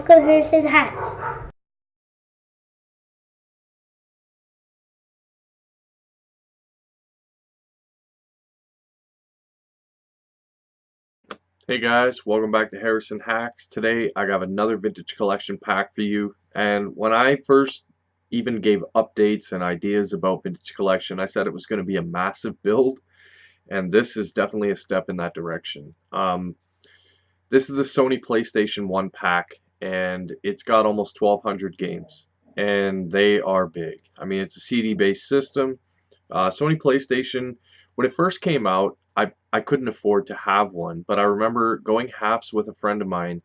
welcome Harrison Hacks. Hey guys, welcome back to Harrison Hacks. Today I got another vintage collection pack for you. And when I first even gave updates and ideas about vintage collection, I said it was going to be a massive build, and this is definitely a step in that direction. This is the Sony PlayStation 1 pack, and it's got almost 1,200 games, and they are big. I mean, it's a CD-based system. Sony PlayStation, when it first came out, I couldn't afford to have one, but I remember going halves with a friend of mine,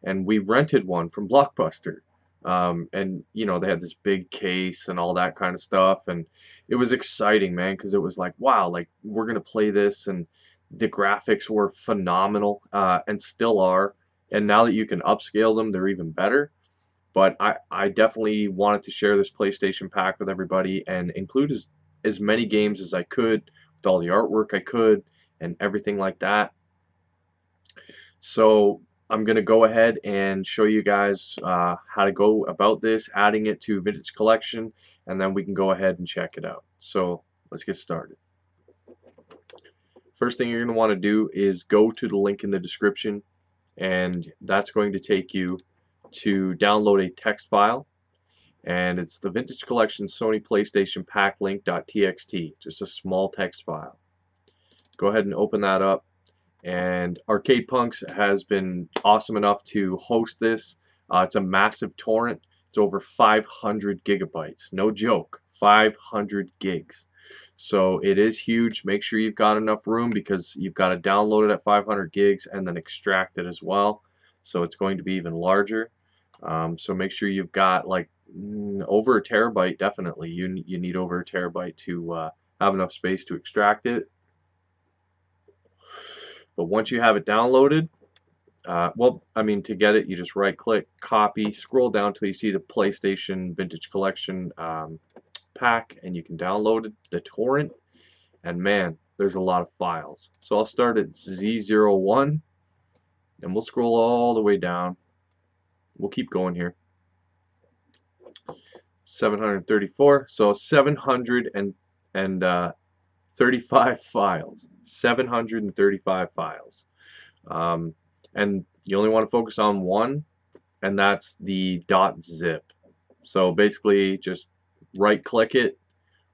and we rented one from Blockbuster. And you know, they had this big case and all that kind of stuff, and it was exciting, man, because it was like, wow, like we're gonna play this, and the graphics were phenomenal, and still are. And now that you can upscale them, they're even better. But I definitely wanted to share this PlayStation pack with everybody and include as many games as I could with all the artwork I could and everything like that. So I'm going to go ahead and show you guys how to go about this, adding it to Vintage Collection, and then we can go ahead and check it out. So let's get started. First thing you're going to want to do is go to the link in the description, and that's going to take you to download a text file, and it's the Vintage Collection Sony PlayStation Pack Link.txt, just a small text file. Go ahead and open that up, and Arcade Punks has been awesome enough to host this. It's a massive torrent. It's over 500 gigabytes. No joke, 500 gigs. So it is huge. Make sure you've got enough room because you've got to download it at 500 gigs and then extract it as well. So it's going to be even larger. So make sure you've got like over a terabyte. Definitely, you need over a terabyte to have enough space to extract it. But once you have it downloaded, well, I mean, to get it, you just right-click, copy, scroll down till you see the PlayStation Vintage Collection pack, and you can download it, the torrent. And man, there's a lot of files. So I'll start at Z01, and we'll scroll all the way down. We'll keep going here. 734, so 735 files. 735 files. And you only want to focus on one, and that's the .zip. So basically, just right-click it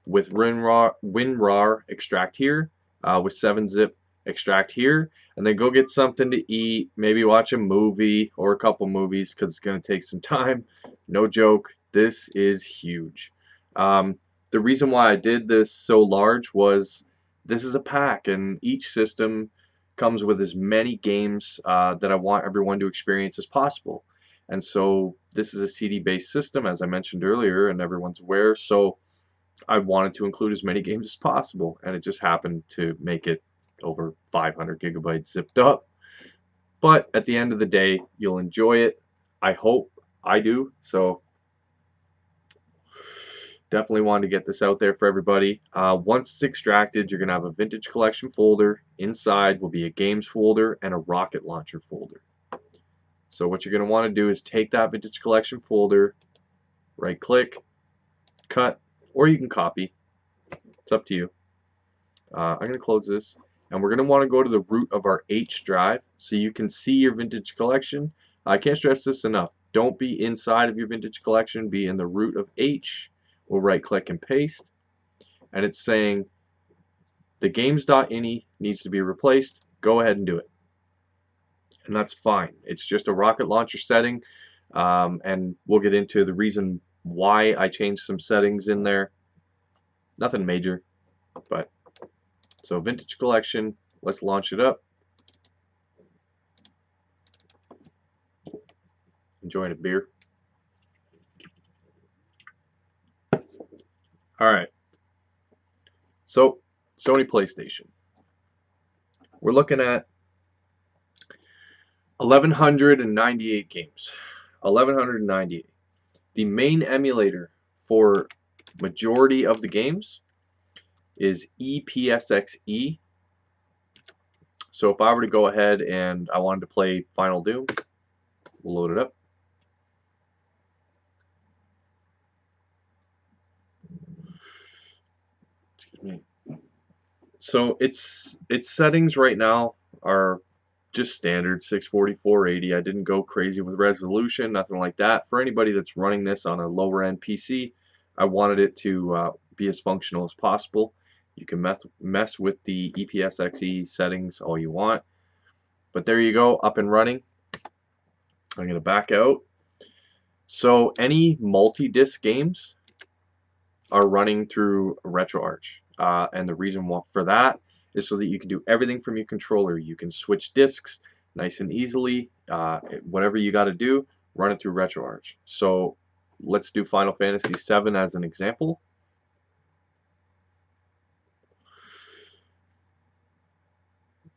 with WinRAR, extract here, with 7-zip, extract here, and then go get something to eat, maybe watch a movie or a couple movies because it's going to take some time. No joke, this is huge. The reason why I did this so large was this is a pack, and each system comes with as many games that I want everyone to experience as possible. And so this is a CD-based system, as I mentioned earlier, and everyone's aware. So I wanted to include as many games as possible, and it just happened to make it over 500 gigabytes zipped up. But at the end of the day, you'll enjoy it. I hope. I do. So definitely wanted to get this out there for everybody. Once it's extracted, you're going to have a vintage collection folder. Inside will be a games folder and a rocket launcher folder. So what you're going to want to do is take that vintage collection folder, right click, cut, or you can copy. It's up to you. I'm going to close this, and we're going to want to go to the root of our H drive so you can see your vintage collection. I can't stress this enough. Don't be inside of your vintage collection. Be in the root of H. We'll right click and paste, and it's saying the games.ini needs to be replaced. Go ahead and do it, and that's fine. It's just a rocket launcher setting, and we'll get into the reason why I changed some settings in there. Nothing major, but so vintage collection, let's launch it up. Enjoying a beer. Alright, so Sony PlayStation. We're looking at 1,198 games. 1,198. The main emulator for majority of the games is EPSXE. So if I were to go ahead and I wanted to play Final Doom, we'll load it up. So its settings right now are just standard 640, 480. I didn't go crazy with resolution, nothing like that. For anybody that's running this on a lower end PC, I wanted it to be as functional as possible. You can mess with the EPSXE settings all you want, but there you go, up and running. I'm going to back out. So any multi-disc games are running through RetroArch. And the reason for that is so that you can do everything from your controller. You can switch discs nice and easily. Whatever you got to do, run it through RetroArch. So let's do Final Fantasy VII as an example.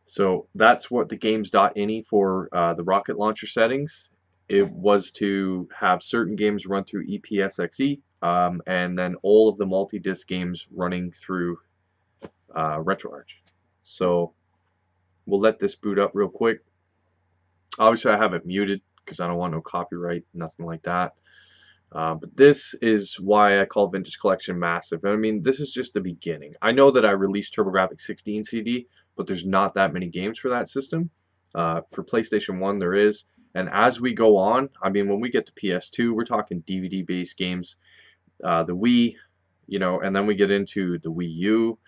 So that's what the games.ini for the rocket launcher settings. It was to have certain games run through EPSXE, and then all of the multi-disc games running through RetroArch. So we'll let this boot up real quick. Obviously I have it muted because I don't want no copyright, nothing like that. But this is why I call Vintage Collection massive. I mean, this is just the beginning. I know that I released TurboGrafx 16 CD, but there's not that many games for that system. For PlayStation 1 there is. And as we go on, I mean, when we get to PS2, we're talking DVD-based games. The Wii, and then we get into the Wii U.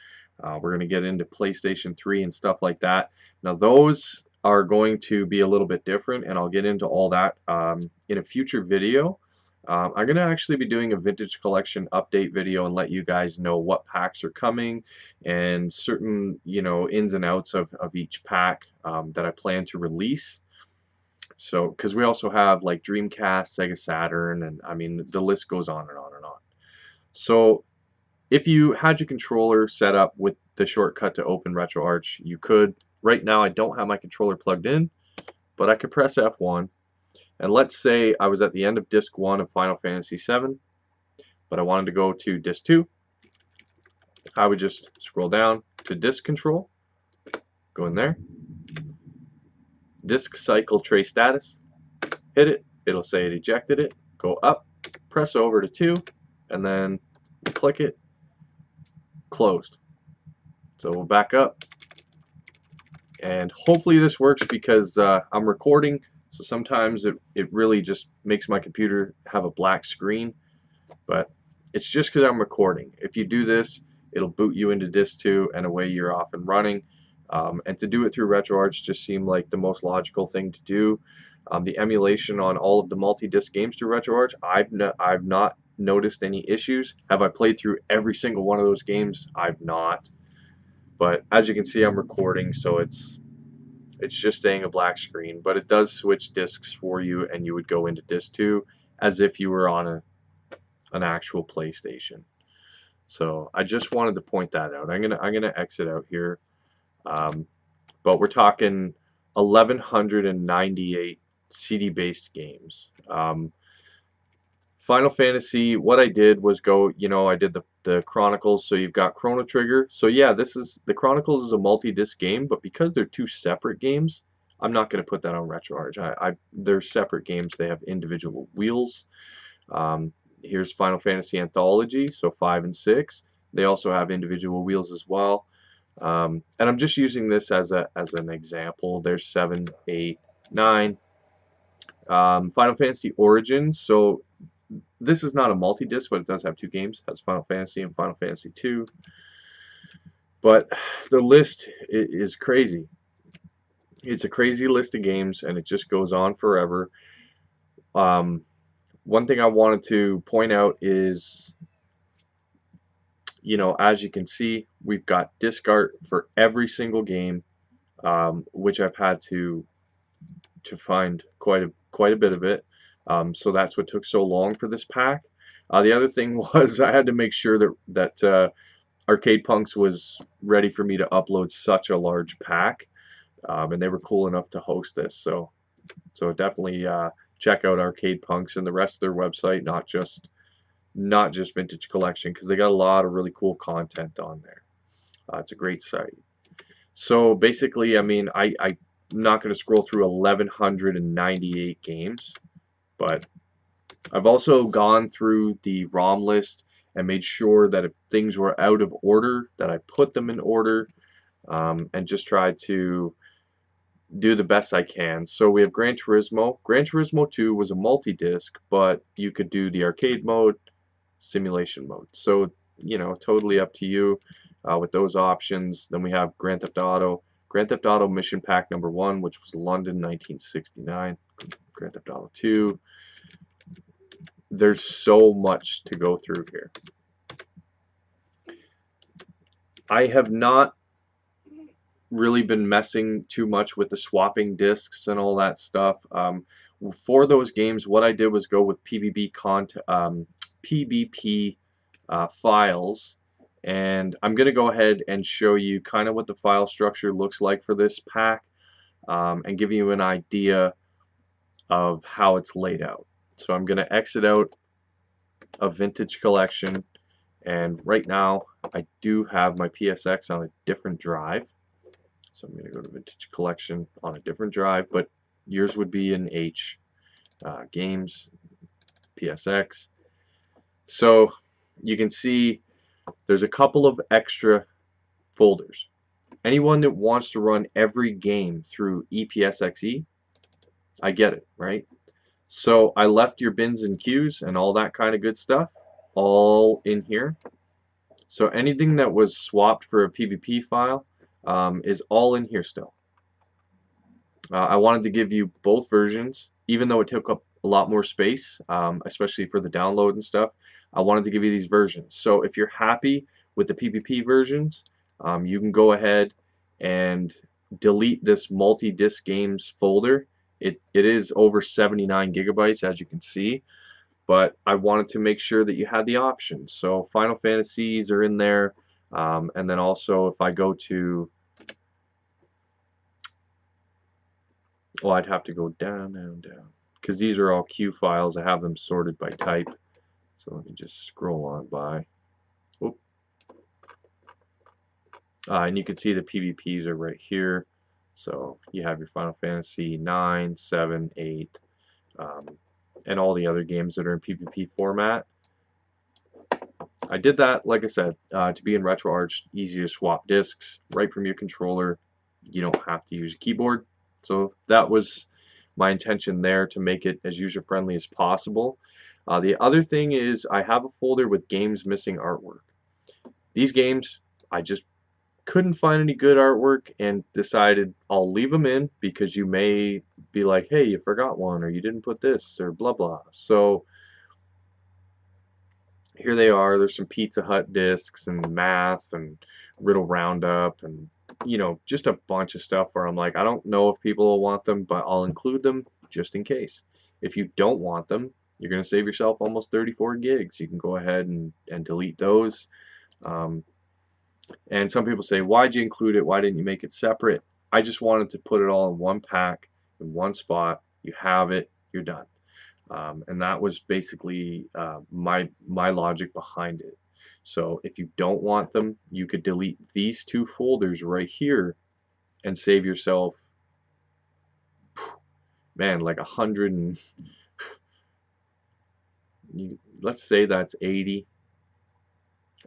We're going to get into PlayStation 3 and stuff like that. Now those are going to be a little bit different, and I'll get into all that in a future video. I'm going to actually be doing a vintage collection update video and let you guys know what packs are coming and certain, ins and outs of each pack that I plan to release. So, because we also have like Dreamcast, Sega Saturn, and I mean, the list goes on and on and on. So, if you had your controller set up with the shortcut to open RetroArch, you could. Right now, I don't have my controller plugged in, but I could press F1. And let's say I was at the end of disc 1 of Final Fantasy VII, but I wanted to go to disc 2. I would just scroll down to disc control, go in there, disc cycle tray status, hit it, it'll say it ejected it, go up, press over to 2, and then click it, closed. So we'll back up, and hopefully this works because I'm recording. So sometimes it really just makes my computer have a black screen, but it's just because I'm recording. If you do this, it'll boot you into disc 2 and away you're off and running. And to do it through RetroArch just seemed like the most logical thing to do. The emulation on all of the multi-disc games through RetroArch, I've not noticed any issues. Have I played through every single one of those games? I've not. But as you can see, I'm recording, so it's just staying a black screen, but it does switch discs for you, and you would go into disc 2 as if you were on an actual PlayStation. So I just wanted to point that out. I'm gonna exit out here, but we're talking 1,198 CD-based games. Final Fantasy, what I did was go, I did the Chronicles, so you've got Chrono Trigger. So yeah, the Chronicles is a multi-disc game, but because they're two separate games, I'm not going to put that on RetroArch. They're separate games. They have individual wheels. Here's Final Fantasy Anthology, so 5 and 6. They also have individual wheels as well. And I'm just using this as an example. There's 7, 8, 9. Final Fantasy Origins, so this is not a multi-disc, but it does have two games. It has Final Fantasy and Final Fantasy 2. But the list is crazy. It's a crazy list of games, and it just goes on forever. One thing I wanted to point out is, as you can see, we've got disc art for every single game, which I've had to find quite a bit of it. So that's what took so long for this pack. The other thing was I had to make sure that Arcade Punks was ready for me to upload such a large pack, and they were cool enough to host this. So definitely check out Arcade Punks and the rest of their website, not just Vintage Collection, because they got a lot of really cool content on there. It's a great site. So basically, I mean, I'm not going to scroll through 1,198 games. But I've also gone through the ROM list and made sure that if things were out of order, that I put them in order, and just tried to do the best I can. So we have Gran Turismo. Gran Turismo 2 was a multi-disc, but you could do the arcade mode, simulation mode. So, you know, totally up to you with those options. Then we have Grand Theft Auto. Grand Theft Auto Mission Pack number 1, which was London 1969. Grand Theft Auto 2. There's so much to go through here. I have not really been messing too much with the swapping discs and all that stuff. For those games, what I did was go with PBP files, and I'm going to go ahead and show you kind of what the file structure looks like for this pack, and give you an idea of how it's laid out. So I'm going to exit out a Vintage Collection, and right now I do have my PSX on a different drive. So I'm going to go to Vintage Collection on a different drive, but yours would be in H, Games, PSX. So you can see there's a couple of extra folders. Anyone that wants to run every game through EPSXE, I get it, right? So I left your bins and queues and all that kind of good stuff all in here. So anything that was swapped for a PBP file is all in here still. I wanted to give you both versions, even though it took up a lot more space, especially for the download and stuff. I wanted to give you these versions. So if you're happy with the PBP versions, you can go ahead and delete this multi-disc games folder. It is over 79 gigabytes, as you can see, but I wanted to make sure that you had the options. So Final Fantasies are in there, and then also if I go to, well, I'd have to go down, because these are all Q files. I have them sorted by type. So let me just scroll on by. Oop. And you can see the PVPs are right here. So you have your Final Fantasy 9, 7, 8, and all the other games that are in PvP format. I did that, like I said, to be in RetroArch, easy to swap discs right from your controller. You don't have to use a keyboard. So that was my intention there, to make it as user-friendly as possible. The other thing is I have a folder with games missing artwork. These games, I just couldn't find any good artwork and decided I'll leave them in, because you may be like, hey, you forgot one, or you didn't put this, or blah blah. So here they are. There's some Pizza Hut discs and math and Riddle Roundup, and you know, just a bunch of stuff where I'm like, I don't know if people will want them, but I'll include them just in case. If you don't want them, you're going to save yourself almost 34 gigs. You can go ahead and delete those. And some people say, why'd you include it? Why didn't you make it separate? I just wanted to put it all in one pack, in one spot. You have it, you're done. And that was basically my logic behind it. So if you don't want them, you could delete these two folders right here and save yourself, man, like 100 and let's say that's 80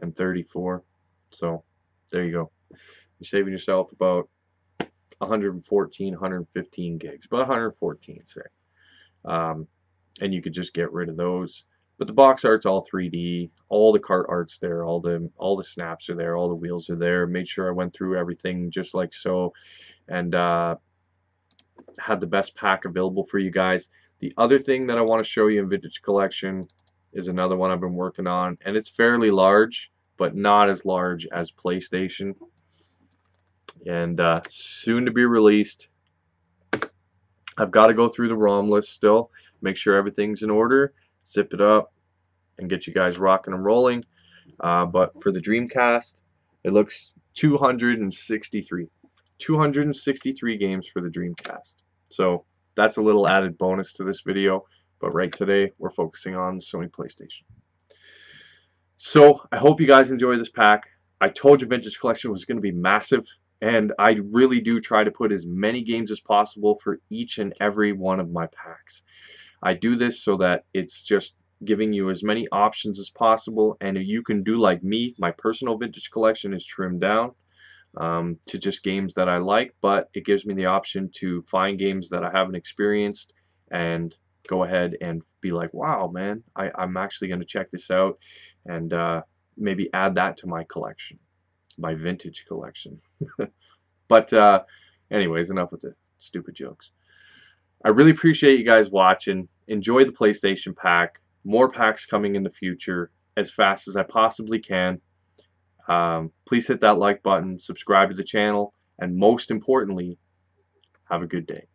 and 34. So there you go. You're saving yourself about 114, 115 gigs, about 114, say. And you could just get rid of those. But the box art's all 3D, all the cart art's there, all the snaps are there, all the wheels are there. Made sure I went through everything just like so, and had the best pack available for you guys. The other thing that I want to show you in Vintage Collection is another one I've been working on, and it's fairly large, but not as large as PlayStation, and soon to be released. I've got to go through the ROM list still, make sure everything's in order, zip it up, and get you guys rocking and rolling. But for the Dreamcast, it looks 263 games for the Dreamcast. So that's a little added bonus to this video, but right today we're focusing on the Sony PlayStation. So I hope you guys enjoy this pack. I told you Vintage Collection was going to be massive, and I really do try to put as many games as possible for each and every one of my packs. I do this so that it's just giving you as many options as possible, and you can do like me. My personal vintage collection is trimmed down to just games that I like, but it gives me the option to find games that I haven't experienced and go ahead and be like, wow, man, I'm actually going to check this out and maybe add that to my collection, my vintage collection. But anyways, enough with the stupid jokes. I really appreciate you guys watching. Enjoy the PlayStation pack. More packs coming in the future as fast as I possibly can. Please hit that like button, subscribe to the channel, and most importantly, have a good day.